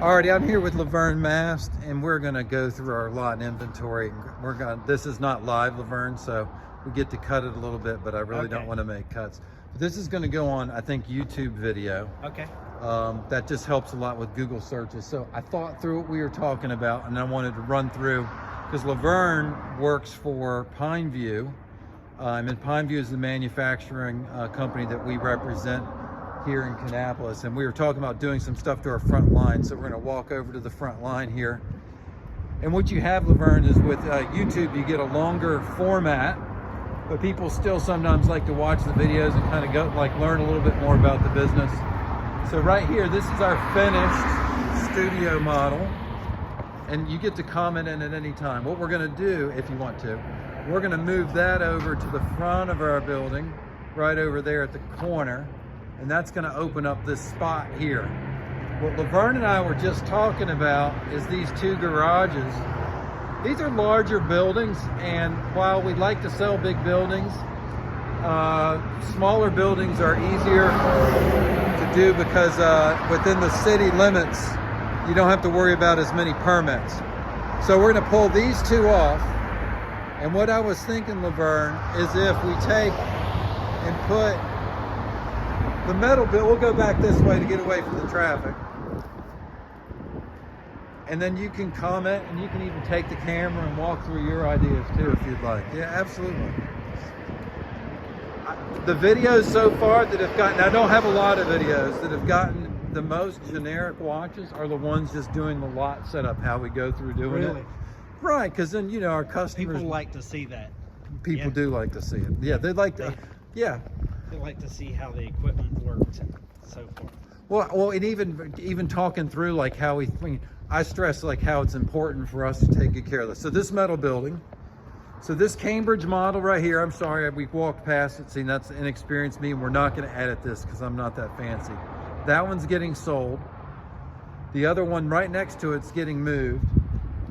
Alrighty, I'm here with Laverne Mast, and we're gonna go through our lot inventory. This is not live, Laverne, so we get to cut it a little bit, but I really don't want to make cuts. But this is gonna go on, I think, YouTube video. Okay. That just helps a lot with Google searches. So I thought through what we were talking about, and I wanted to run through, because Laverne works for Pineview. And Pineview is the manufacturing company that we represent here in Kannapolis, and we were talking about doing some stuff to our front line, so we're going to walk over to the front line here. And what you have, Laverne, is with YouTube you get a longer format, but people still sometimes like to watch the videos and kind of go learn a little bit more about the business. So right here, this is our finished studio model, and you get to comment in at any time. What we're going to do, if you want to, we're going to move that over to the front of our building, right over there at the corner. And that's going to open up this spot here. What Laverne and I were just talking about is these two garages. These are larger buildings, and while we like to sell big buildings, smaller buildings are easier to do because within the city limits, you don't have to worry about as many permits. So we're going to pull these two off. And what I was thinking, Laverne, is if we take and put the metal bit, we'll go back this way to get away from the traffic. And then you can comment, and you can even take the camera and walk through your ideas too if you'd like. Yeah, absolutely. The videos so far that have gotten, I don't have a lot of videos, that have gotten the most generic watches are the ones just doing the lot setup, how we go through doing it. Right, because then, you know, our customers. People like to see that. People do like to see it. Yeah, they like to, yeah. They like to see how the equipment works and so forth. Well, and even talking through like how I stress like how it's important for us to take good care of this. So this metal building, so this Cambridge model right here, I'm sorry, we walked past it, see, that's inexperienced me, and we're not going to edit this because I'm not that fancy. That one's getting sold. The other one right next to it's getting moved.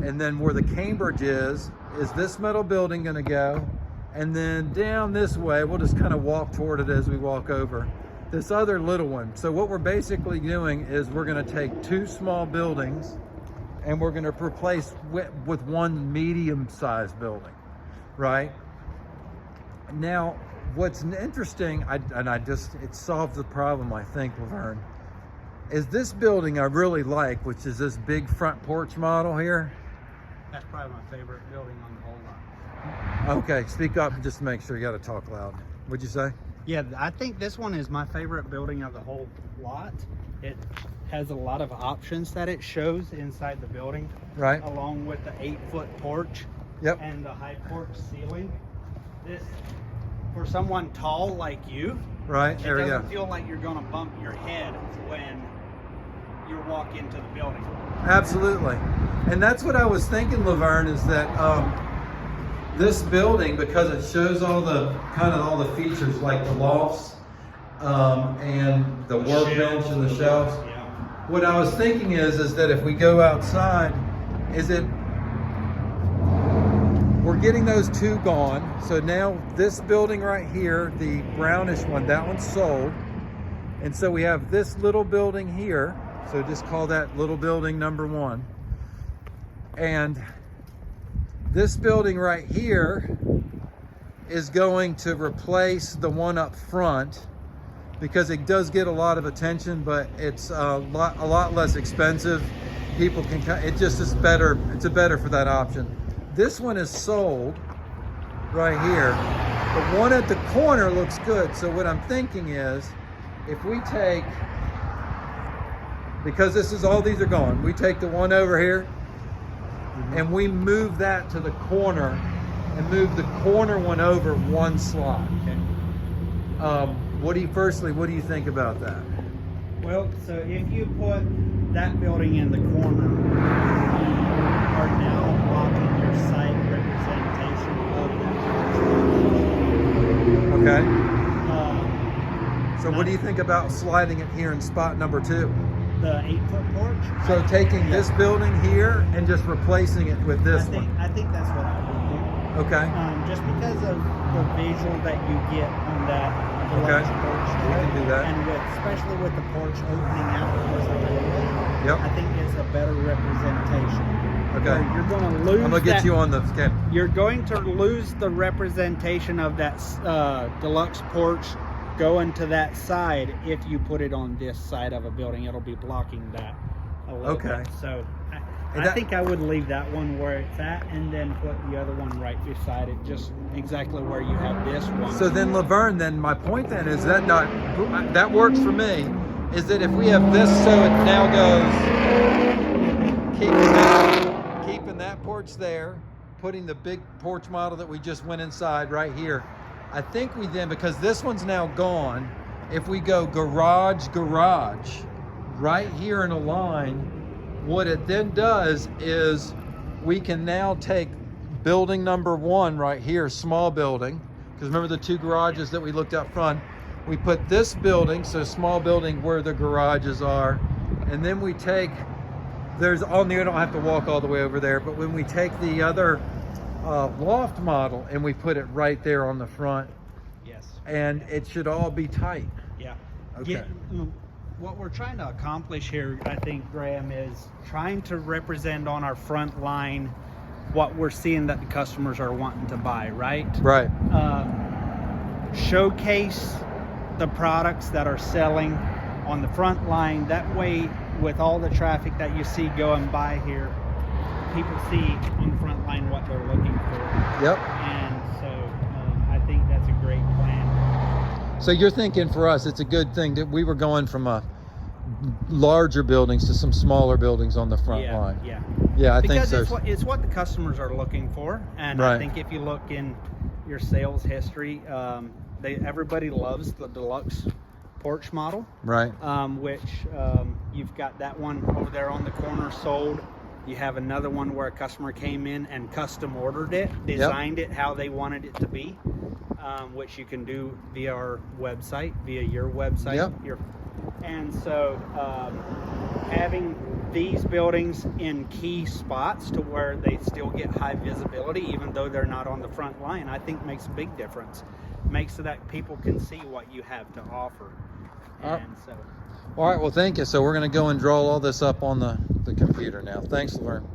And then where the Cambridge is this metal building going to go? And then down this way, we'll just kind of walk toward it as we walk over. This other little one. So what we're basically doing is we're going to take two small buildings and we're going to replace with one medium-sized building, right? Now, what's interesting, it solves the problem, I think, Laverne, is this building I really like, which is this big front porch model here. That's probably my favorite building on the whole lot. Okay, speak up just to make sure. You got to talk loud. What'd you say? Yeah, I think this one is my favorite building of the whole lot. It has a lot of options that it shows inside the building. Right. Along with the 8-foot porch. Yep. And the high porch ceiling. This, for someone tall like you, right, there we go. It doesn't feel like you're going to bump your head when you walk into the building. Absolutely. And that's what I was thinking, Laverne, is that this building, because it shows all the features like the lofts and the workbench and the shelves. Yeah. What I was thinking is that if we go outside, we're getting those two gone. So now this building right here, the brownish one, that one's sold. And so we have this little building here. So just call that little building number one. And this building right here is going to replace the one up front because it does get a lot of attention, but it's a lot less expensive. People can, it just is better. It's better for that option. This one is sold right here. The one at the corner looks good. So what I'm thinking is, if we take, because all these are gone, we take the one over here and we move that to the corner and move the corner one over one slot. Okay. What do you think about that? Well, so if you put that building in the corner, you are now blocking your site representation of that. Okay. So what do you think about sliding it here in spot number 2? The 8-foot porch? So taking this building here and just replacing it with this one? I think that's what I would do. Okay. Just because of the visual that you get on that large porch. We can do that. And especially with the porch opening out. Yep. I think it's a better representation. Okay. Where you're going to lose. I'm gonna get that, you on the scale. You're going to lose the representation of that deluxe porch going to that side if you put it on this side of a building. It'll be blocking that a little bit. So I think I would leave that one where it's at and then put the other one right beside it, just exactly where you have this one. So then Laverne, then my point then is that that works for me, is that if we have this so it now goes, keeping that porch there, putting the big porch model that we just went inside right here, I think we then, because this one's now gone, if we go garage, right here in a line, what it then does is we can now take building number 1 right here, small building, because remember the 2 garages that we looked up front, we put this building, so small building where the garages are, and then we take, there's on the, you don't have to walk all the way over there, but when we take the other loft model and we put it right there on the front, yes, and it should all be tight. Yeah. Okay. What we're trying to accomplish here, I think, Graham, is trying to represent on our front line what we're seeing that the customers are wanting to buy, right? Right. Showcase the products that are selling on the front line. That way, with all the traffic that you see going by here, people see on the front line what they're looking for. Yep. And so I think that's a great plan. So you're thinking for us, it's a good thing that we were going from larger buildings to some smaller buildings on the front line. Yeah, I think so. Because it's what the customers are looking for. And right. I think if you look in your sales history, everybody loves the deluxe porch model. Right. Which you've got that one over there on the corner sold. You have another one where a customer came in and custom ordered it, designed it how they wanted it to be, which you can do via our website, via your website. Yep. And so having these buildings in key spots to where they still get high visibility, even though they're not on the front line, I think makes a big difference. Makes so that people can see what you have to offer. And so. All right, well, thank you. So we're going to go and draw all this up on the computer now. Thanks, Laverne.